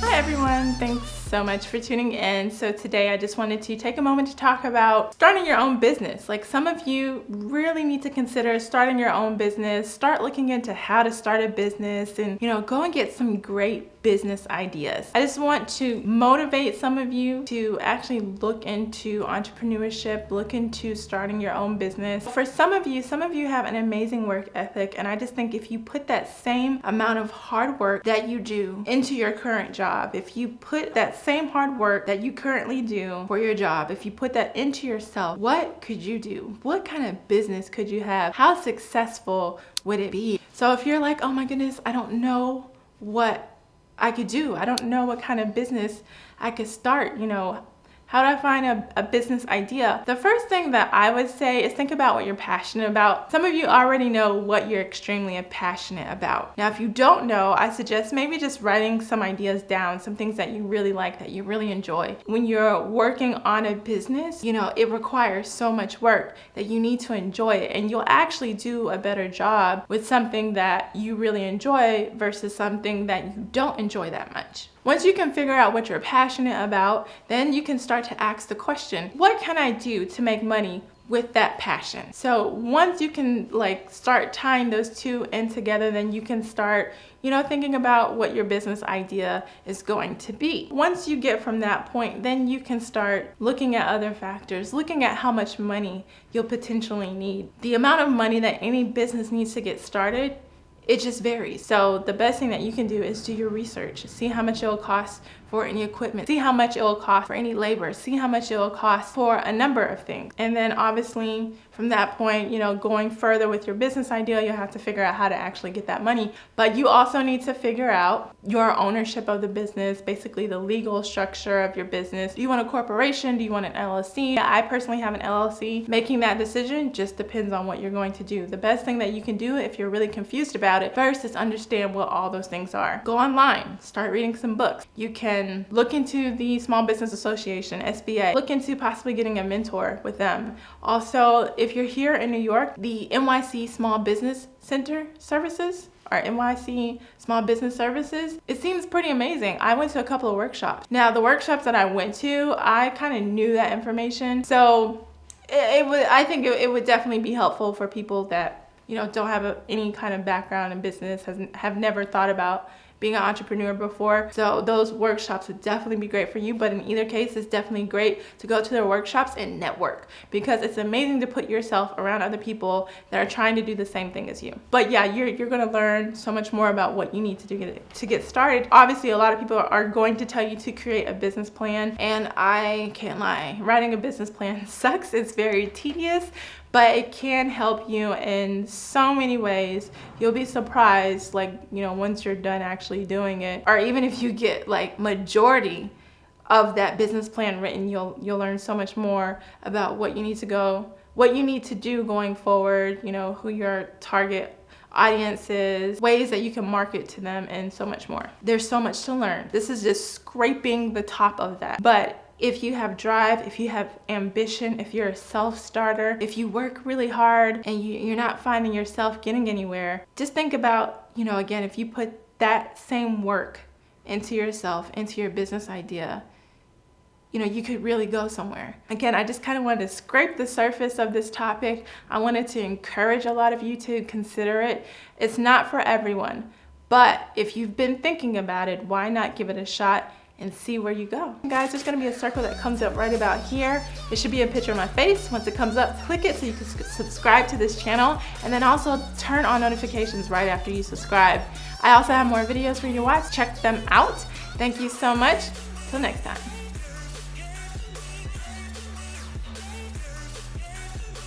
Hi everyone, thanks so much for tuning in. So today I just wanted to take a moment to talk about starting your own business. Like, some of you really need to consider starting your own business, start looking into how to start a business, and go and get some great business ideas. I just want to motivate some of you to actually look into entrepreneurship, look into starting your own business. For some of you have an amazing work ethic, and I just think if you put that same amount of hard work that you do into your current job, if you put that same hard work that you currently do for your job, if you put that into yourself, what could you do? What kind of business could you have? How successful would it be? So if you're like, oh my goodness, I don't know what I could do, I don't know what kind of business I could start, how do I find a business idea? The first thing that I would say is think about what you're passionate about. Some of you already know what you're extremely passionate about. Now, if you don't know, I suggest maybe just writing some ideas down, some things that you really like, that you really enjoy. When you're working on a business, it requires so much work that you need to enjoy it, and you'll actually do a better job with something that you really enjoy versus something that you don't enjoy that much. Once you can figure out what you're passionate about, then you can start to ask the question, what can I do to make money with that passion? So once you can start tying those two in together, then you can start, thinking about what your business idea is going to be. Once you get from that point, then you can start looking at other factors, looking at how much money you'll potentially need. The amount of money that any business needs to get started, it just varies. So the best thing that you can do is do your research. See how much it will cost for any equipment. See how much it will cost for any labor. See how much it will cost for a number of things. And then obviously from that point, going further with your business idea, you'll have to figure out how to actually get that money. But you also need to figure out your ownership of the business, basically the legal structure of your business. Do you want a corporation? Do you want an LLC? I personally have an LLC. Making that decision just depends on what you're going to do. The best thing that you can do if you're really confused about it first is understand what all those things are. Go online, start reading some books. You can look into the Small Business Association, SBA. Look into possibly getting a mentor with them. Also, if you're here in New York, the NYC Small Business Center Services, or NYC Small Business Services, it seems pretty amazing. I went to a couple of workshops. Now, the workshops that I went to, I kind of knew that information. So I think it would definitely be helpful for people that don't have any kind of background in business, have never thought about being an entrepreneur before. So those workshops would definitely be great for you. But in either case, it's definitely great to go to their workshops and network, because it's amazing to put yourself around other people that are trying to do the same thing as you. But yeah, you're going to learn so much more about what you need to do to get started. Obviously, a lot of people are going to tell you to create a business plan, and I can't lie, writing a business plan sucks. It's very tedious, but it can help you in so many ways. You'll be surprised, once you're done actually doing it, or even if you get majority of that business plan written, you'll learn so much more about what you need to do going forward, who your target audience is, ways that you can market to them, and so much more. There's so much to learn. This is just scraping the top of that. But if you have drive, if you have ambition, if you're a self-starter, if you work really hard and you're not finding yourself getting anywhere, just think about, again, if you put that same work into yourself, into your business idea, you could really go somewhere. Again, I just kind of wanted to scrape the surface of this topic. I wanted to encourage a lot of you to consider it. It's not for everyone, but if you've been thinking about it, why not give it a shot and see where you go? Guys, there's gonna be a circle that comes up right about here. It should be a picture of my face. Once it comes up, click it so you can subscribe to this channel, and then also turn on notifications right after you subscribe. I also have more videos for you to watch. Check them out. Thank you so much. Till next time.